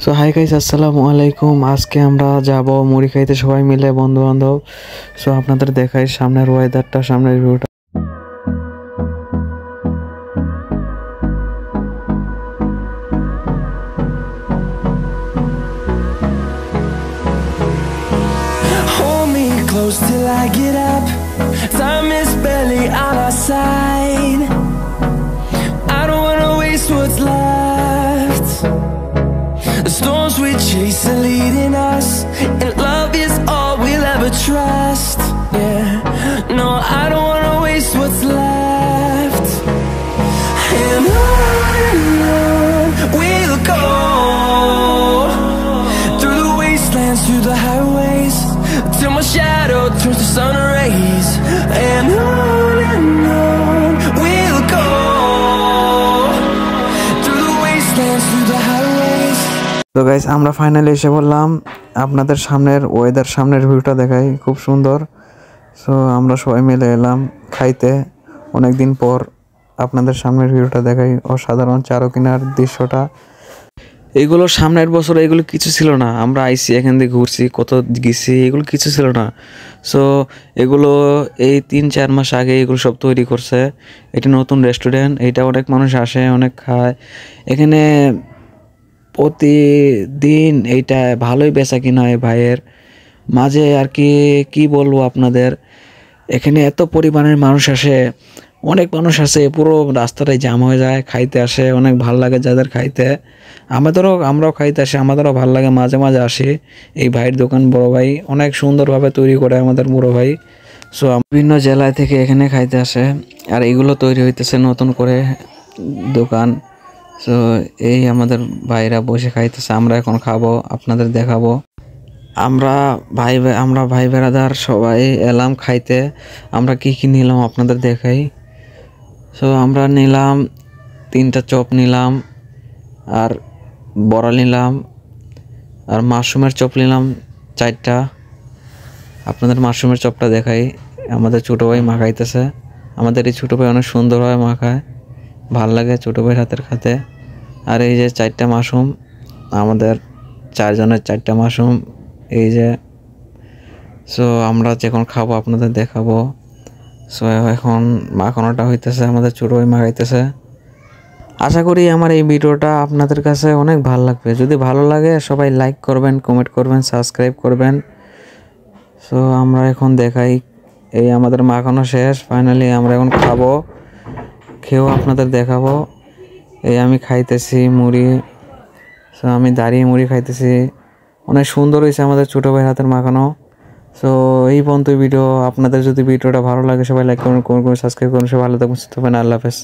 So hi guys, আসসালামু আলাইকুম। আজকে আমরা যাব মুড়ি খাইতে সবাই মিলে, বন্ধু বান্ধব। সো আপনাদের দেখাই সামনের ওয়েদারটা, সামনের ভিউটা। Hold me close till I get up. Time is barely on our side. I don't wanna waste what's left. The storms we chase are leading us, and love is all we'll ever trust. Yeah, no, I don't wanna waste what's left. And on we'll go, through the wastelands, through the highways, till my shadow turns to sun rays. And on we'll go, through the wastelands, through the highways. তো guys, আমরা finally এসে বললাম আপনাদের সামনের weather, সামনের ভিউটা দেখাই, খুব সুন্দর। সো আমরা সবাই মিলে এলাম খাইতে, অনেক দিন পর আপনাদের সামনের ভিউটা দেখাই। অসাধারণ চারকিনার দৃশ্যটা। এগুলো সামনের বছর এগুলো কিছু ছিল না, আমরা আইসি এখান থেকে ঘুরছি, কত গেছি, এগুলো কিছু ছিল না। সো এগুলো এই 3-4 মাস আগে এগুলো সব তৈরি করছে। এটা নতুন রেস্টুরেন্ট, এটা অনেক মানুষ আসে, অনেক খায় এখানে প্রতিদিন। এইটা ভালোই বেচা কিনা হয় ভাইয়ের মাঝে আর কি। কি বলবো আপনাদের, এখানে এত পরিমাণের মানুষ আসে, অনেক মানুষ আসে, পুরো রাস্তাটাই জ্যাম হয়ে যায়, খাইতে আসে, অনেক ভালো লাগে যাদের খাইতে। আমরাও খাইতে আসি, আমাদেরও ভালো লাগে, মাঝে মাঝে আসি। এই ভাইয়ের দোকান, বড় ভাই অনেক সুন্দরভাবে তৈরি করে আমাদের বড় ভাই। সো বিভিন্ন জেলায় থেকে এখানে খাইতে আসে, আর এইগুলো তৈরি হইতেছে নতুন করে দোকান। সো এই আমাদের ভাইরা বসে খাইতেছে, আমরা এখন খাবো, আপনাদের দেখাবো। আমরা ভাই বেড়াদার সবাই এলাম খাইতে। আমরা কি কি নিলাম আপনাদের দেখাই। সো আমরা নিলাম 3টা চপ নিলাম, আর বড়া নিলাম, আর মাশরুমের চপ নিলাম 4টা। আপনাদের মাশরুমের চপটা দেখাই, আমাদের ছোটো ভাই মাখাইতেছে। আমাদের এই ছোটো ভাই অনেক সুন্দরভাবে মাখায়, ভাল লাগে ছোটো ভাইয়ের হাতের খাতে। আর এই যে 4টা মাশরুম, আমাদের 4 জনের 4টা মাশরুম, এই যে। সো আমরা যখন খাবো আপনাদের দেখাবো। সো এখন মাখানোটা হইতেছে, আমাদের ছোটো ভাই মাখাইতেছে। আশা করি আমার এই ভিডিওটা আপনাদের কাছে অনেক ভালো লাগবে। যদি ভালো লাগে সবাই লাইক করবেন, কমেন্ট করবেন, সাবস্ক্রাইব করবেন। সো আমরা এখন দেখাই, এই আমাদের মাখানো শেষ, ফাইনালি আমরা এখন খাবো, খেয়েও আপনাদের দেখাবো। এই আমি খাইতেছি মুড়ি। সো আমি দাঁড়িয়ে মুড়ি খাইতেছি, অনেক সুন্দর হয়েছে আমাদের ছোটো ভাইয়ের হাতের মাখানো। সো এই পর্যন্ত ভিডিও। আপনাদের যদি ভিডিওটা ভালো লাগে সবাই লাইক করুন, কমেন্ট করুন, সাবস্ক্রাইব করুন। সবাই ভালো থাকবেন, সুস্থ থাকবেন। আল্লাহ হাফেজ।